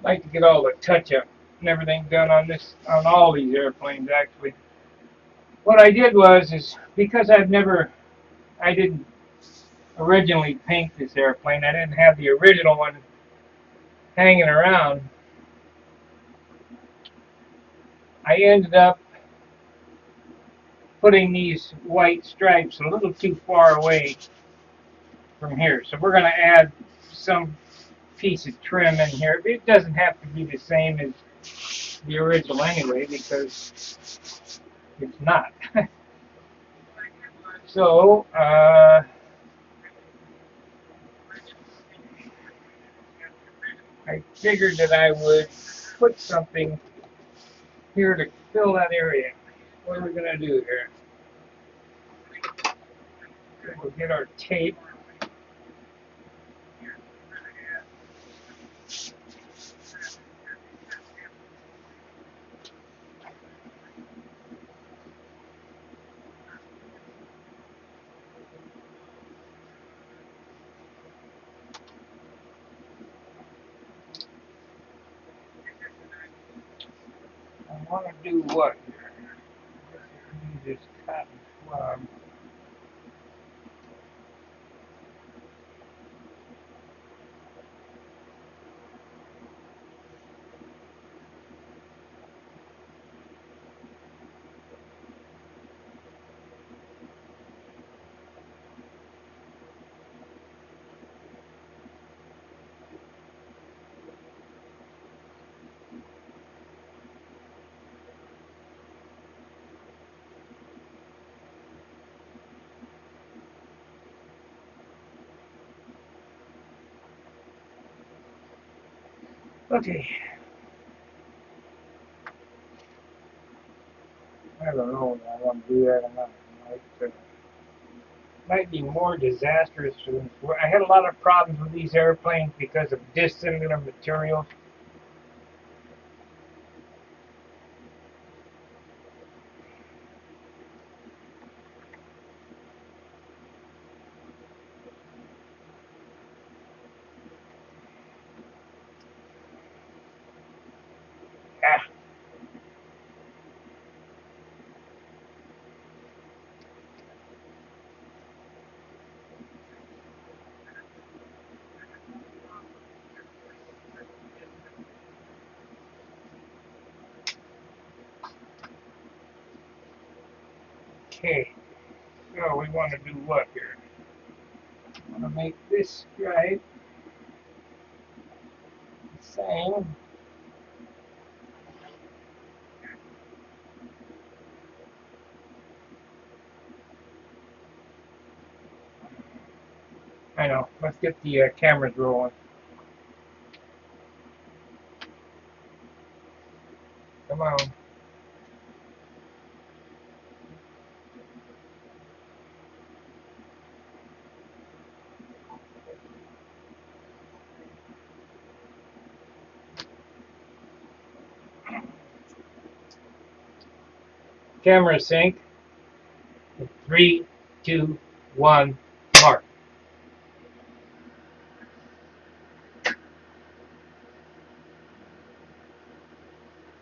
like to get all the touch-up and everything done on this, on all these airplanes actually. What I did was, is because I didn't originally paint this airplane, I didn't have the original one hanging around, I ended up putting these white stripes a little too far away from here. So we're going to add some piece of trim in here. It doesn't have to be the same as the original anyway, because it's not. So I figured that I would put something here to fill that area. What are we going to do here? We'll get our tape. I want to do what here? Use this cotton swab. Okay. I don't know if I want to do that or not. Might be more disastrous for them. I had a lot of problems with these airplanes because of dissimilar materials. Ah, okay, so we want to do what here? I want to make this stripe the same. I know. Let's get the cameras rolling. Come on. Camera sync. 3, 2, 1, mark.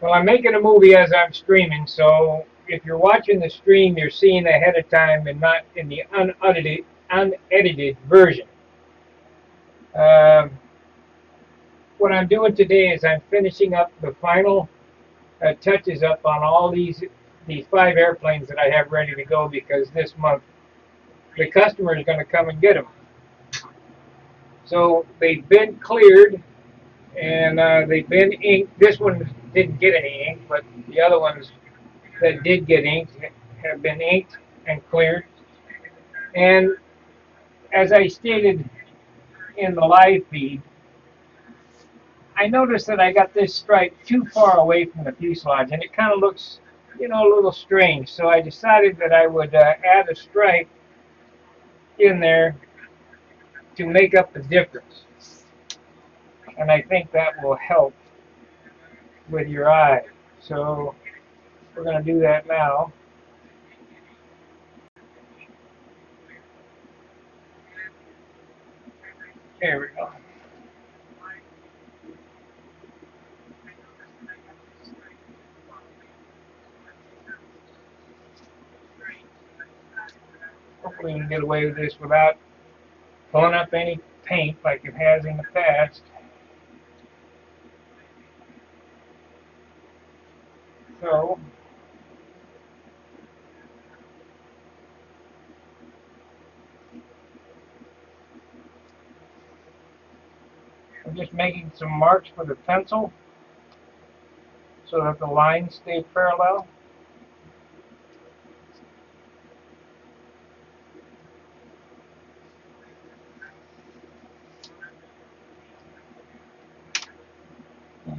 Well, I'm making a movie as I'm streaming, so if you're watching the stream, you're seeing ahead of time and not in the unedited version. Um, what I'm doing today is I'm finishing up the final touches up on all these 5 airplanes that I have ready to go, because this month the customer is going to come and get them. So they've been cleared and they've been inked. This one didn't get any ink, but the other ones that did get inked have been inked and cleared. And as I stated in the live feed, I noticed that I got this stripe too far away from the fuselage, and it kind of looks, a little strange. So I decided that I would add a stripe in there to make up the difference. And I think that will help with your eye. So we're going to do that now. There we go. Hopefully we can get away with this without pulling up any paint like it has in the past. So I'm just making some marks with a pencil so that the lines stay parallel.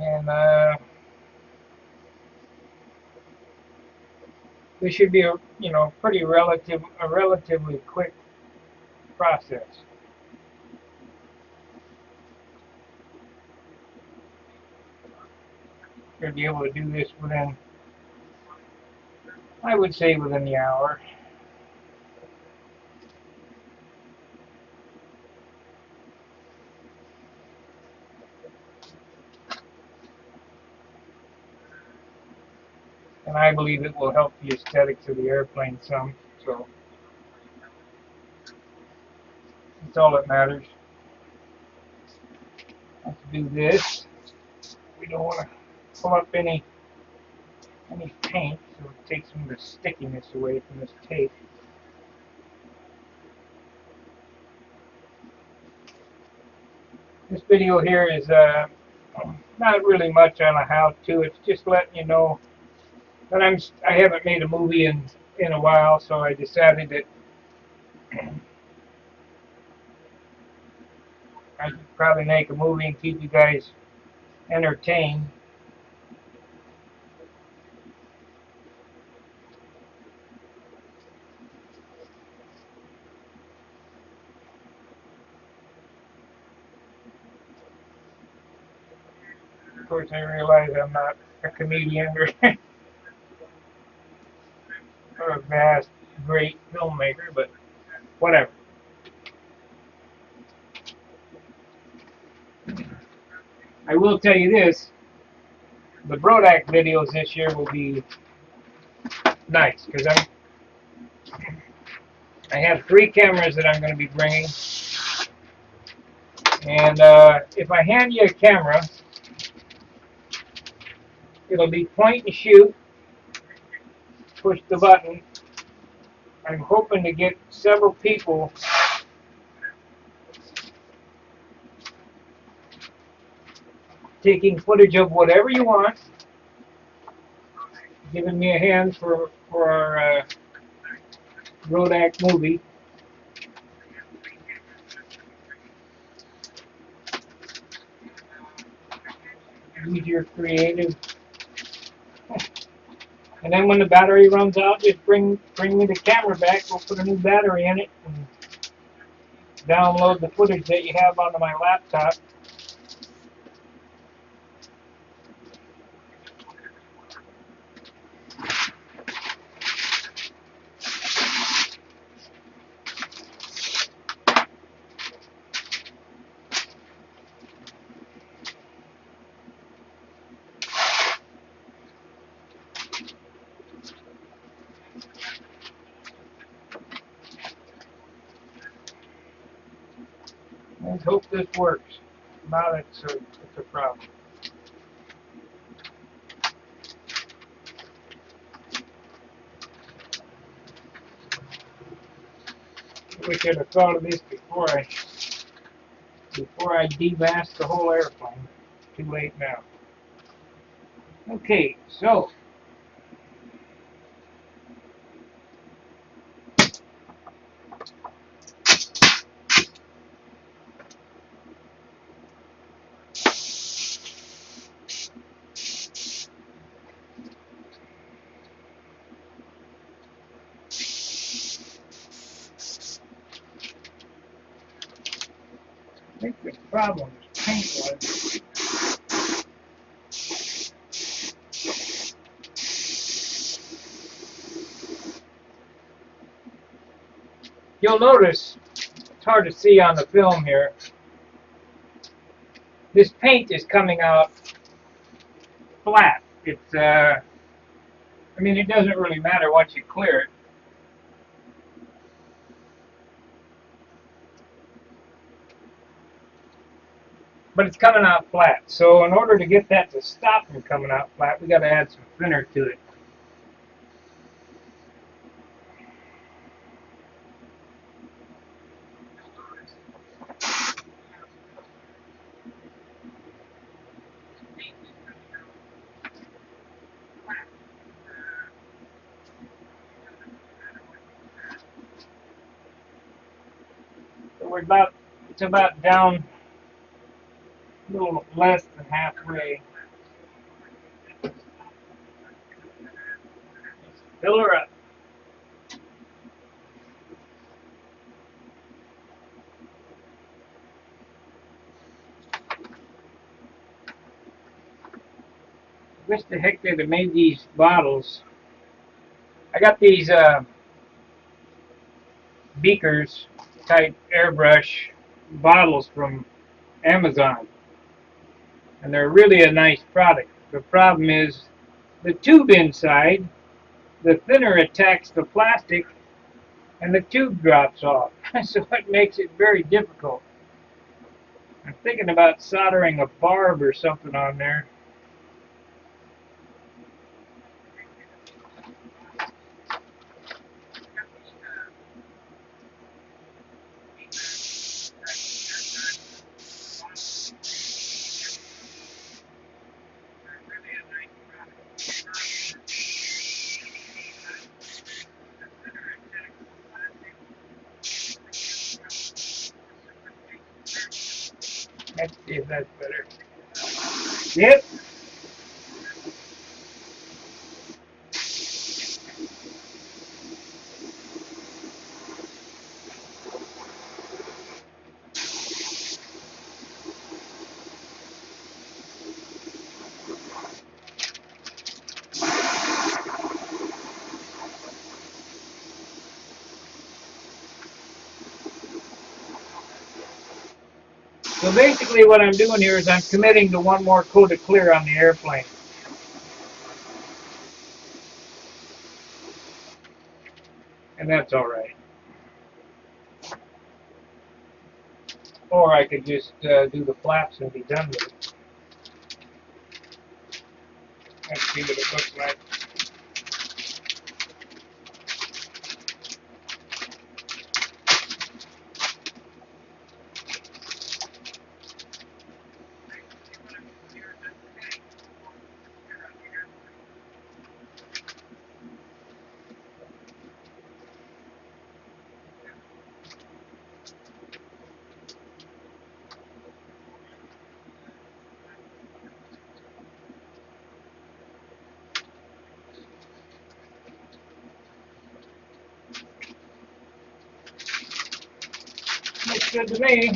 And this should be a relatively quick process. Should be able to do this within, I would say, within the hour. And I believe it will help the aesthetics of the airplane some. So that's all that matters. Let's do this. We don't want to pull up any paint, so it takes some of the stickiness away from this tape. This video here is not really much on a how-to. It's just letting you know that I haven't made a movie in a while, so I decided that I should probably make a movie and keep you guys entertained. Of course, I realize I'm not a comedian or a vast, great filmmaker, but whatever. I will tell you this, the Brodak videos this year will be nice, because I have 3 cameras that I'm going to be bringing, and if I hand you a camera, it'll be point and shoot, push the button. I'm hoping to get several people taking footage of whatever you want, giving me a hand for our Brodak movie. Use your creative. And then when the battery runs out, just bring me the camera back. We'll put a new battery in it and download the footage that you have onto my laptop. Let's hope this works. Now it's a problem. I wish I'd have thought of this before I demasked the whole airplane. Too late now. Okay, so I think the problem is paint was. You'll notice, it's hard to see on the film here, this paint is coming out flat. It's, I mean, it doesn't really matter once you clear it. but it's coming out flat. So in order to get that to stop from coming out flat, we got to add some thinner to it. So it's about down a little less than halfway. Fill her up. I wish the heck they'd have made these bottles. I got these beakers type airbrush bottles from Amazon, and they're really a nice product. The problem is the tube inside, the thinner attacks the plastic and the tube drops off. So it makes it very difficult. I'm thinking about soldering a barb or something on there. Let's see if that's better. Yep. So basically what I'm doing here is I'm committing to one more coat of clear on the airplane. And that's all right. Or I could just do the flaps and be done with it. Let's see what it looks like. Looks good to me.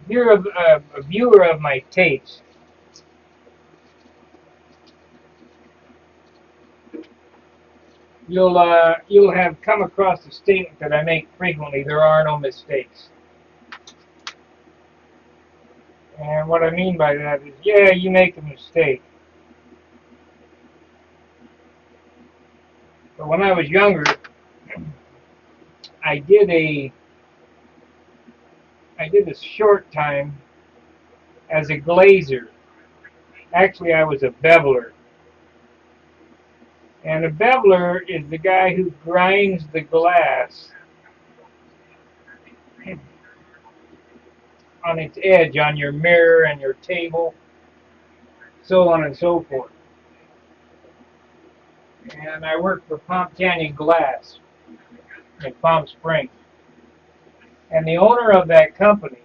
If you're a viewer of my tapes, you'll have come across the statement that I make frequently: there are no mistakes. And what I mean by that is, yeah, you make a mistake. But when I was younger, I did a short time as a glazer. Actually, I was a beveler. And a beveler is the guy who grinds the glass on its edge on your mirror and your table, so on and so forth. And I worked for Palm Canyon Glass in Palm Springs. And the owner of that company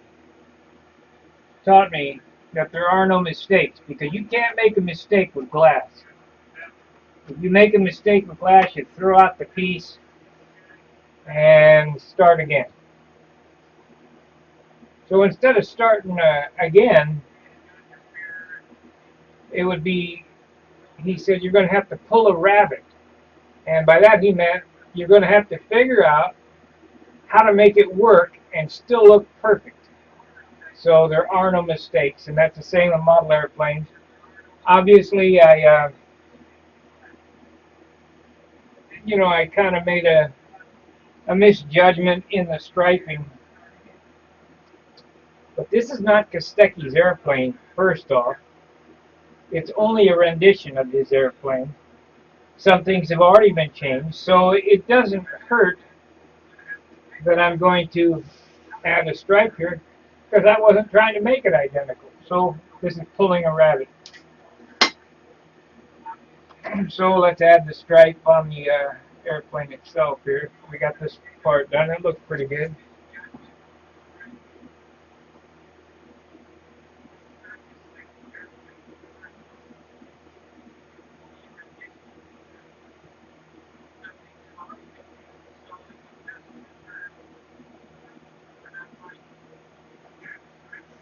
taught me that there are no mistakes, because you can't make a mistake with glass. If you make a mistake with glass, you throw out the piece and start again. So instead of starting again, it would be, he said, you're going to have to pull a rabbit. And by that he meant you're going to have to figure out how to make it work and still look perfect. So there are no mistakes, and that's the same with model airplanes. Obviously, I kind of made a misjudgment in the striping. But this is not Kostecki's airplane, first off. It's only a rendition of his airplane. Some things have already been changed, so it doesn't hurt that I'm going to add a stripe here because I wasn't trying to make it identical. So this is pulling a rabbit. So let's add the stripe on the airplane itself here. We got this part done. It looks pretty good.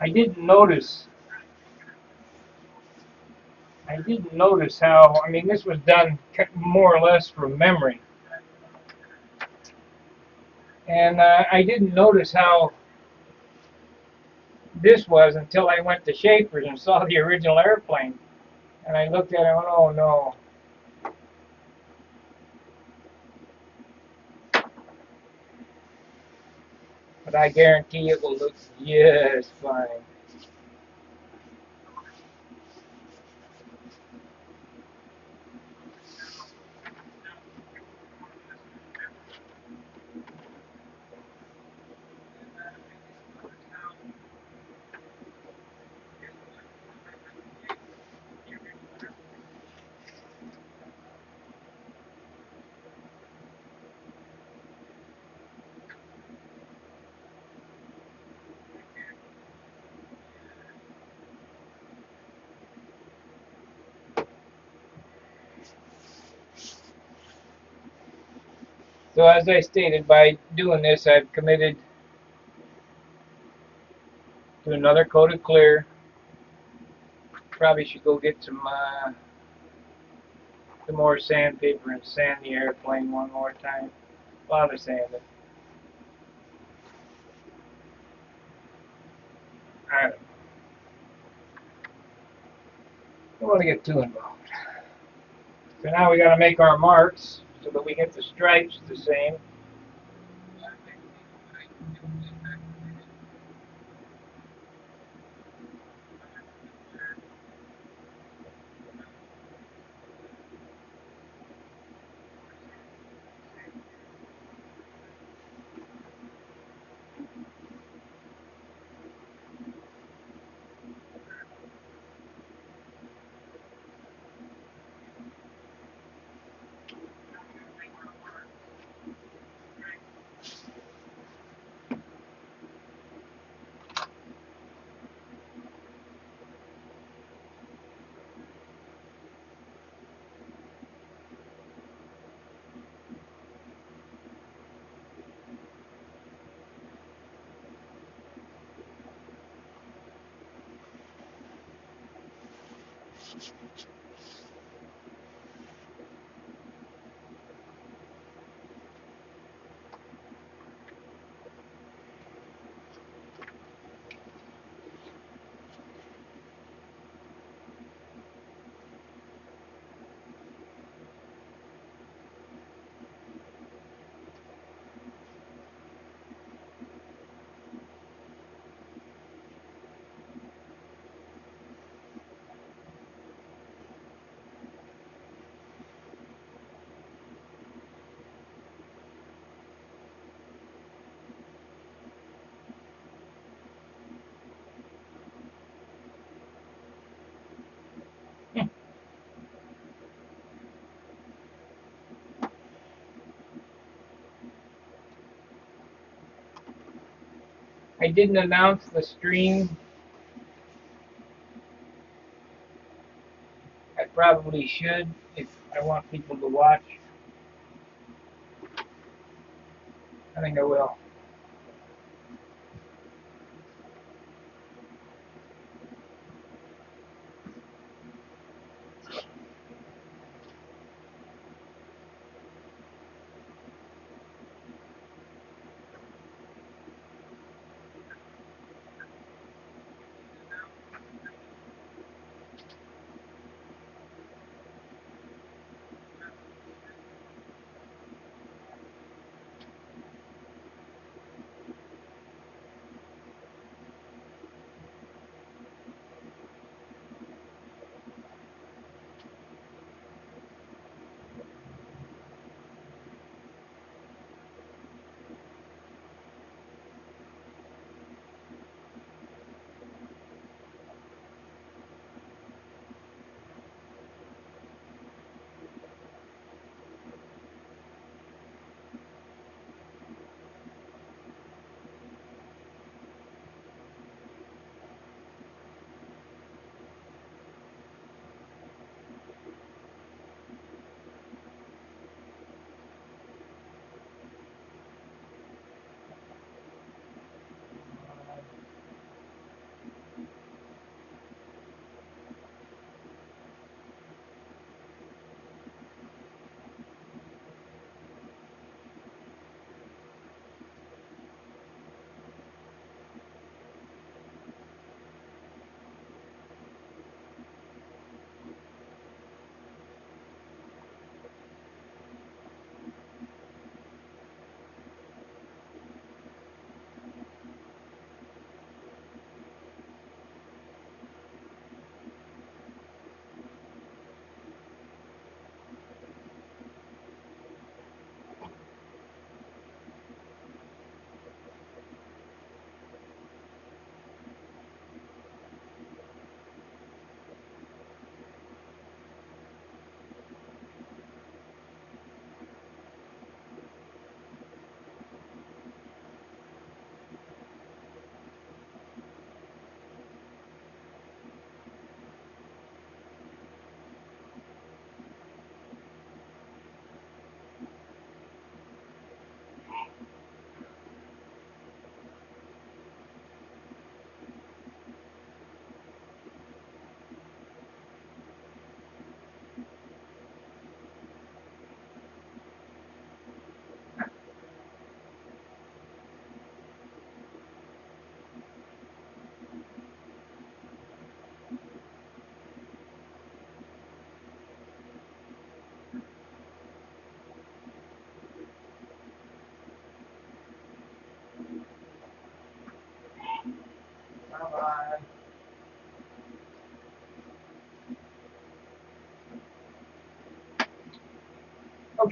I didn't notice. I didn't notice how. I mean, this was done more or less from memory, and I didn't notice how this was until I went to Schaefer's and saw the original airplane. And I looked at it and went, oh no. But I guarantee it will look just fine. So as I stated, by doing this, I've committed to another coat of clear. Probably should go get some more sandpaper and sand the airplane one more time. A lot of sanding. I don't want to get too involved. So now we got to make our marks so that we get the stripes the same. I didn't announce the stream. I probably should if I want people to watch. I think I will.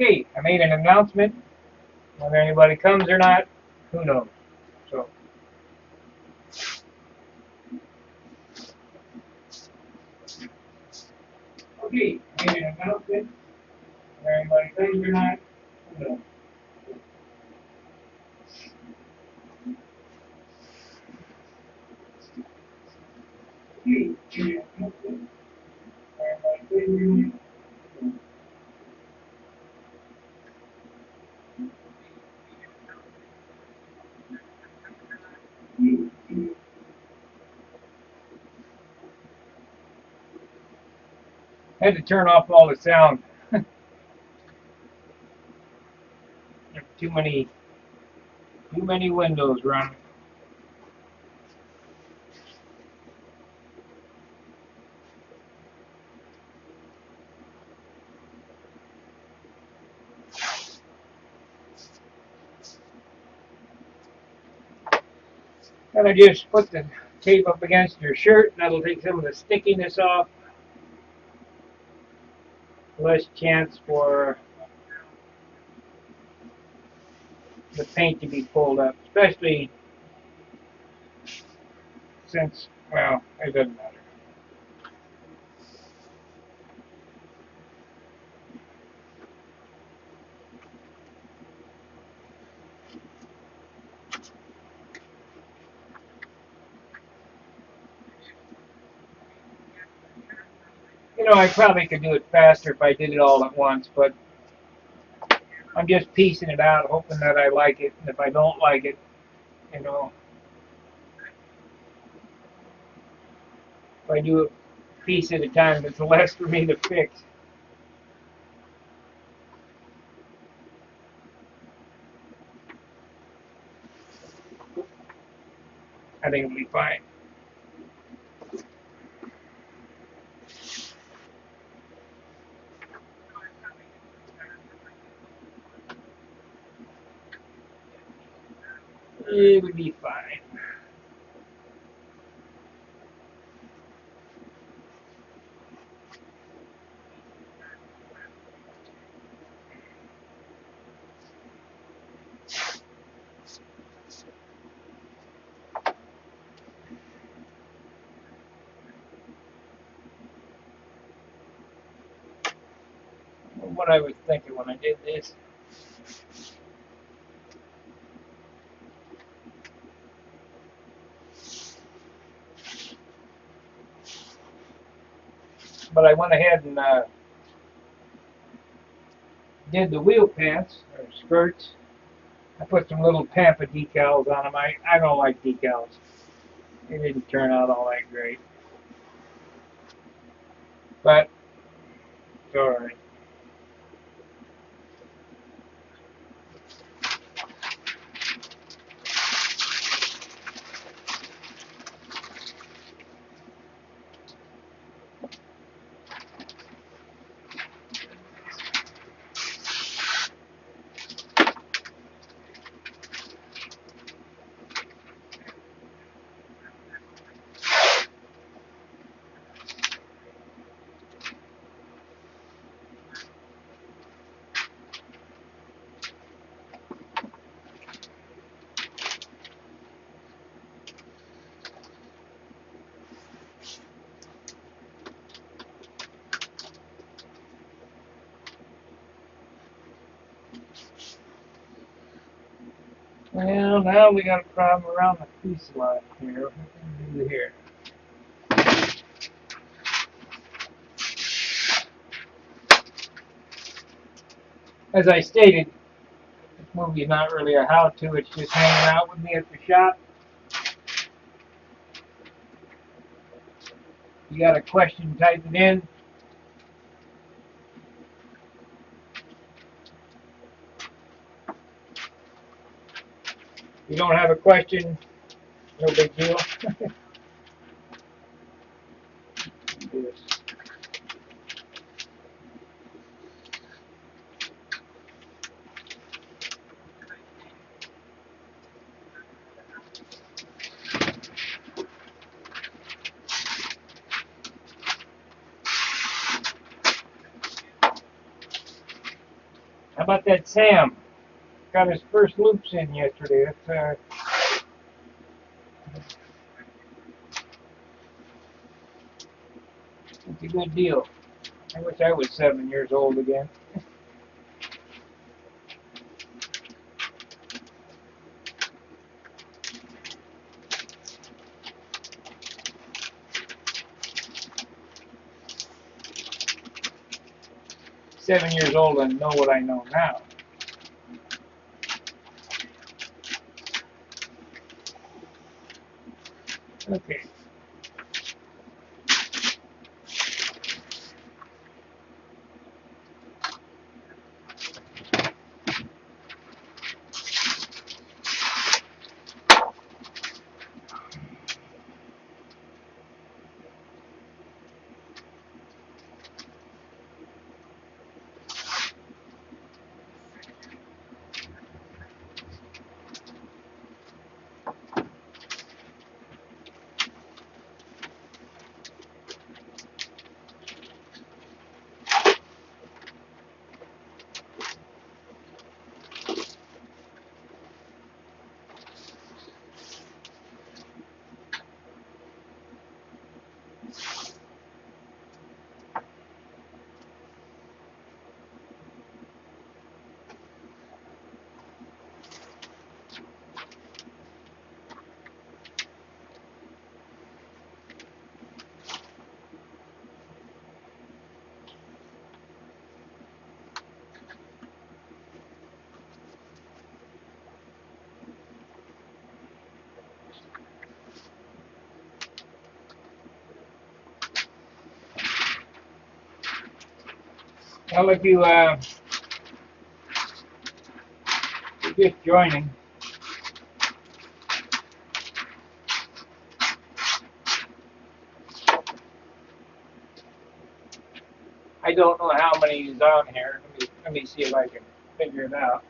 Okay, I made an announcement. Whether anybody comes or not, who knows? So, okay, I made an announcement. Whether anybody comes or not, who knows? Okay, I made an announcement. Whether anybody comes or not, I had to turn off all the sound. Too many windows running. And I just put the tape up against your shirt. That'll take some of the stickiness off. Less chance for the paint to be pulled up, especially since, well, it doesn't matter. You know, I probably could do it faster if I did it all at once, but I'm just piecing it out, hoping that I like it. And if I don't like it, you know, if I do a piece at a time, it's less for me to fix. I think it'll be fine. It would be fine. What I was thinking when I did this. But I went ahead and did the wheel pants or skirts. I put some little Pampa decals on them. I don't like decals. They didn't turn out all that great. But it's alright. Well, now we got a problem around the fuselage here. What can we do here? As I stated, this movie is not really a how-to. It's just hanging out with me at the shop. You got a question, type it in. If you don't have a question, no big deal. about that Sam? Got his first loops in yesterday. It's a good deal. I wish I was 7 years old again. 7 years old and know what I know now. Okay. Well, if you're just joining, I don't know how many is on here. Let me see if I can figure it out.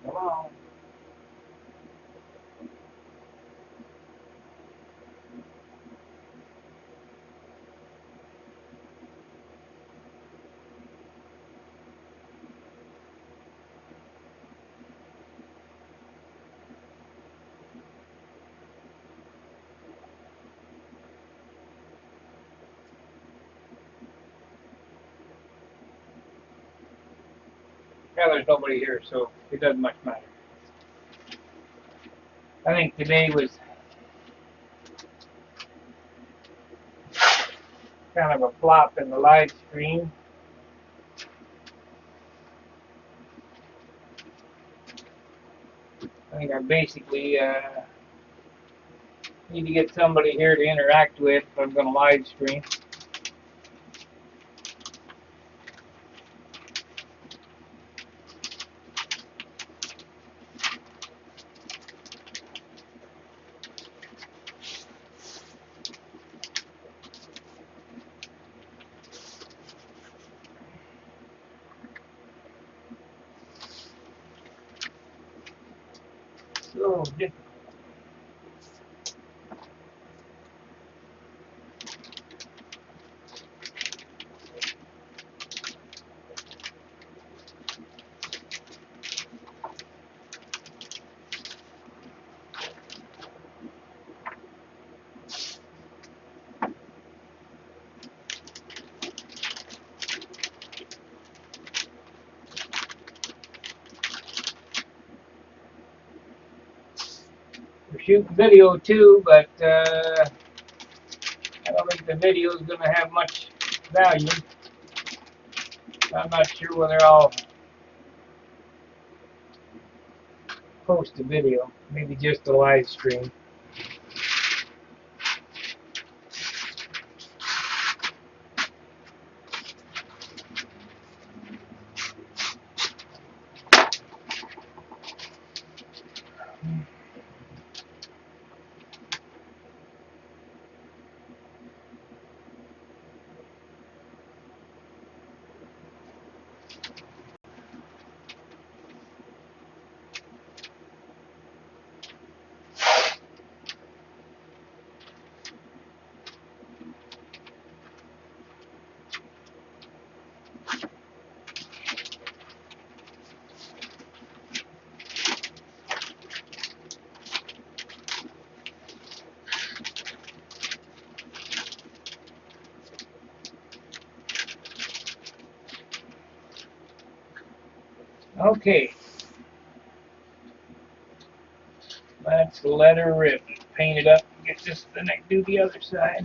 Come on. Yeah, there's nobody here, so it doesn't much matter. I think today was kind of a flop in the live stream. I think I basically need to get somebody here to interact with if I'm going to live stream. So, we're shooting video too, but I don't think the video is going to have much value. I'm not sure whether I'll post a video, maybe just a live stream. Okay, let's let her rip. Paint it up. Get this, then I do the other side.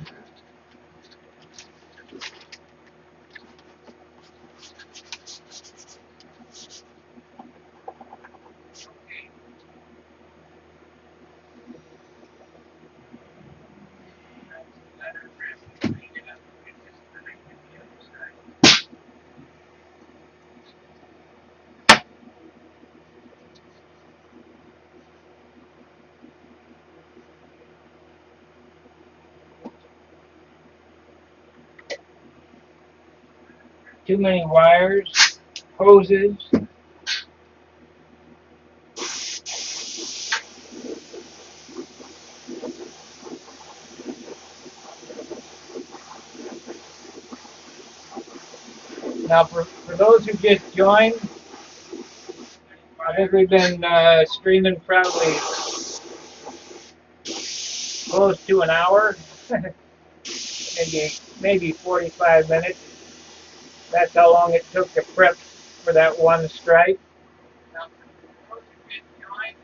Let her rip. Paint it up. Get this, then I do the other side. Too many wires, hoses. Now, for those who just joined, I think we've been streaming probably close to an hour, maybe 45 minutes. That's how long it took to prep for that one stripe. Now, for those who just joined,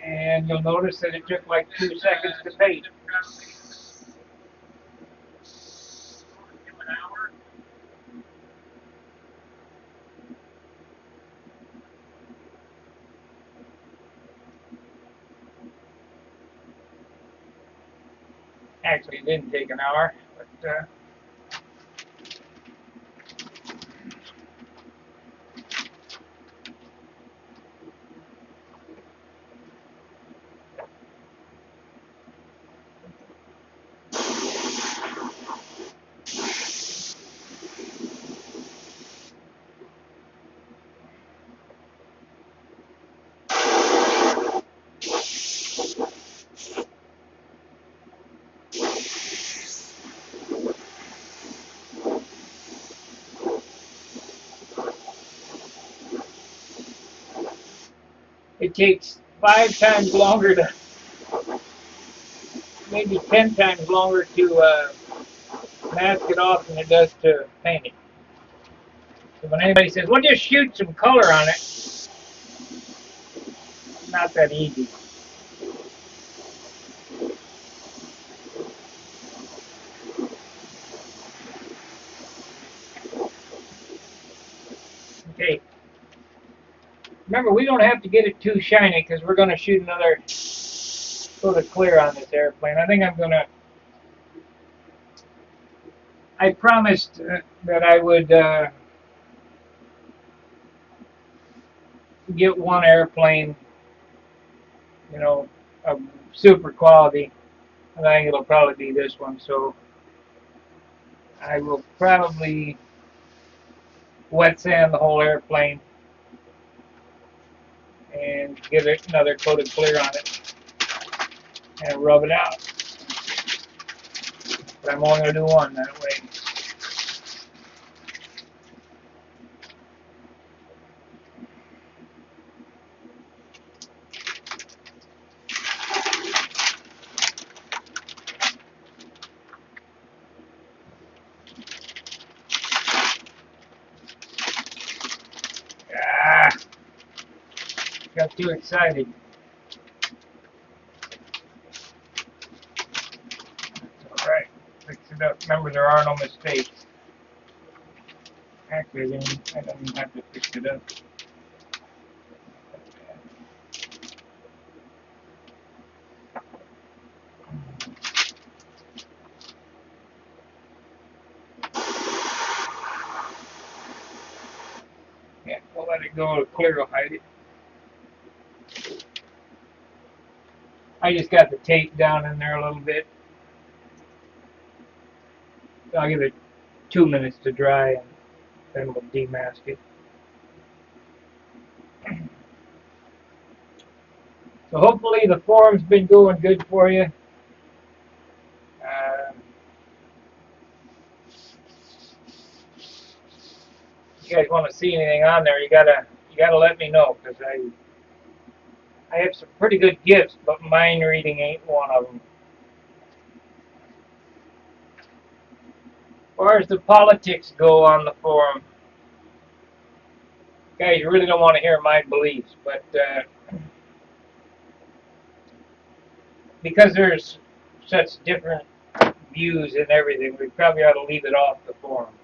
and you'll notice that it took like 2 seconds to paint. Actually, it didn't take an hour, but it takes 5 times longer to, maybe 10 times longer to mask it off than it does to paint it. So when anybody says, well, just shoot some color on it, not that easy. Okay. Remember, we don't have to get it too shiny because we're going to shoot another coat of clear on this airplane. I think I'm going to, I promised that I would get one airplane, you know, of super quality. And I think it'll probably be this one. So I will probably wet sand the whole airplane and get another coat of clear on it and rub it out. But I'm only going to do one that way. Ah, got too excited. All right, fix it up. Remember, there are no mistakes. Actually, I don't even have to fix it up. Yeah, we'll let it go. Clear will hide it. I just got the tape down in there a little bit. I'll give it 2 minutes to dry and then we'll demask it. So hopefully the forum's been going good for you. If you guys want to see anything on there, you gotta let me know because I have some pretty good gifts, but mind reading ain't one of them. As far as the politics go on the forum, Guys, you really don't want to hear my beliefs, but because there's such different views and everything, we probably ought to leave it off the forum.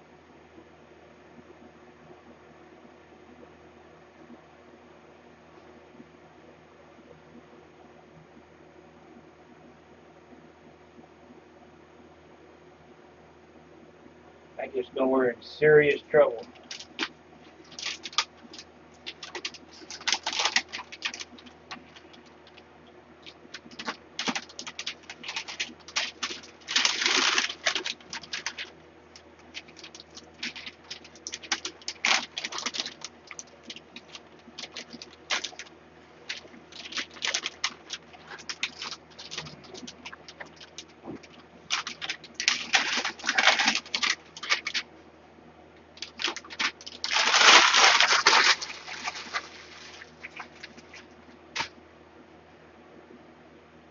I just know we're in serious trouble.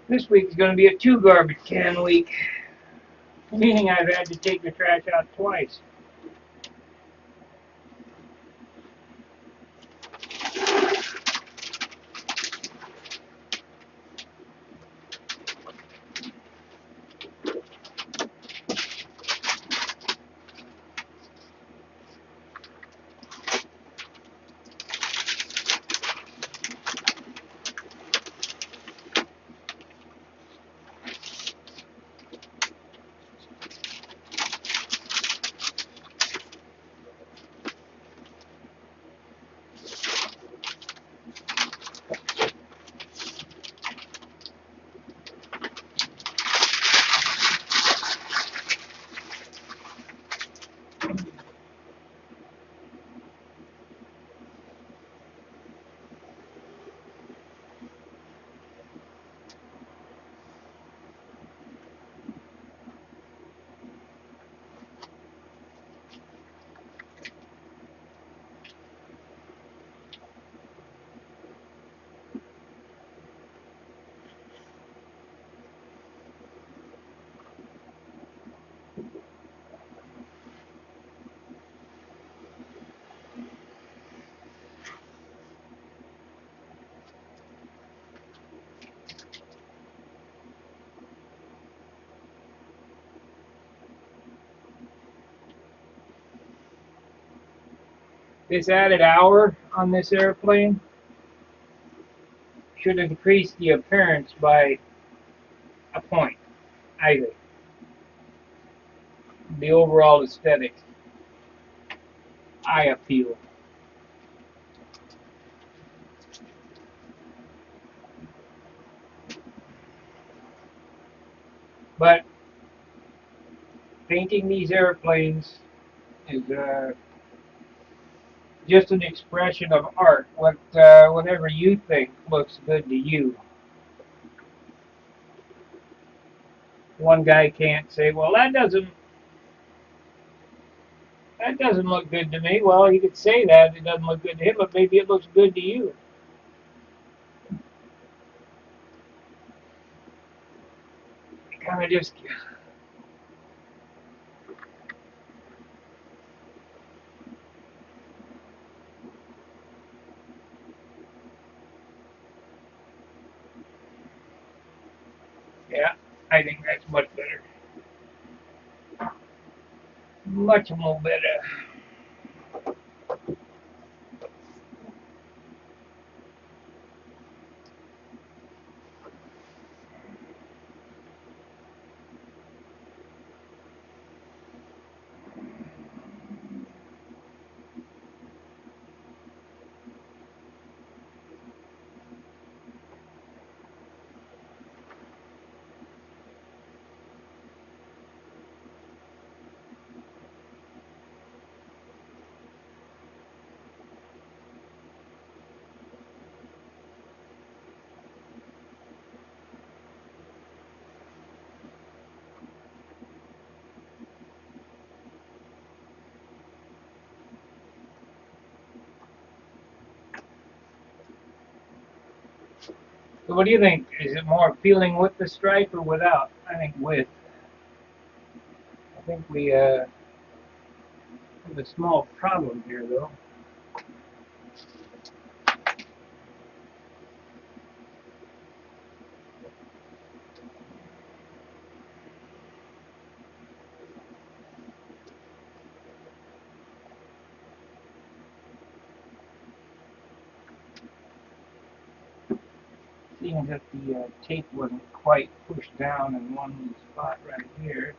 This week is going to be a 2 garbage can week, meaning I've had to take the trash out twice. This added hour on this airplane should increase the appearance by a point, I think. The overall aesthetic, I feel. But painting these airplanes is just an expression of art. Whatever you think looks good to you. One guy can't say, "Well, that doesn't look good to me." Well, he could say that it doesn't look good to him, but maybe it looks good to you. Kind of just, yeah. I think that's much better. Much more better. So what do you think? Is it more appealing with the stripe or without? I think with. I think we have a small problem here, though. seeing that the tape wasn't quite pushed down in one spot right here.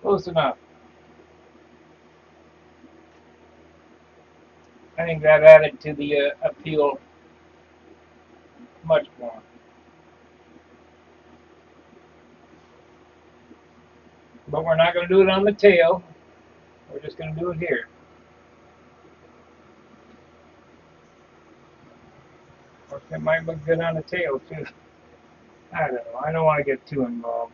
Close enough. I think that added to the appeal much more. But we're not going to do it on the tail. We're just going to do it here. Of course, it might look good on the tail, too. I don't know. I don't want to get too involved.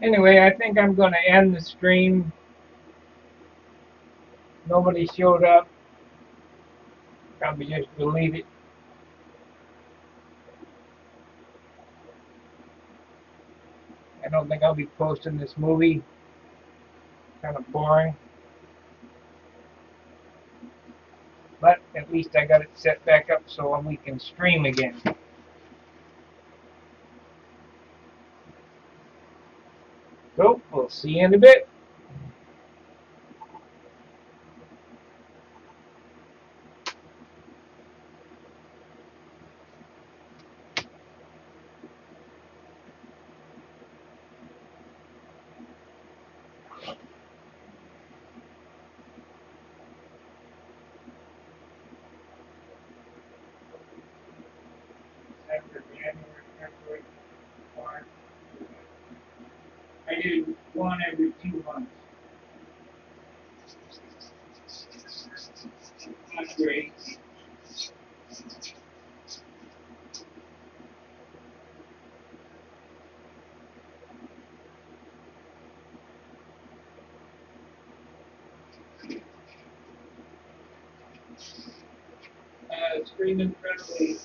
Anyway, I think I'm going to end the stream. Nobody showed up. Probably just delete it. I don't think I'll be posting this movie. Kind of boring. But at least I got it set back up so we can stream again. So, we'll see you in a bit. After January, February, March. I do one every 2 months. Not great. Screen incredibly.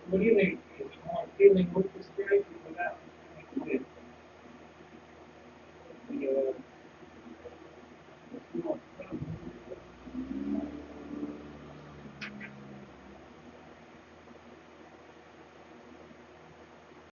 What do you think? Is it more appealing with this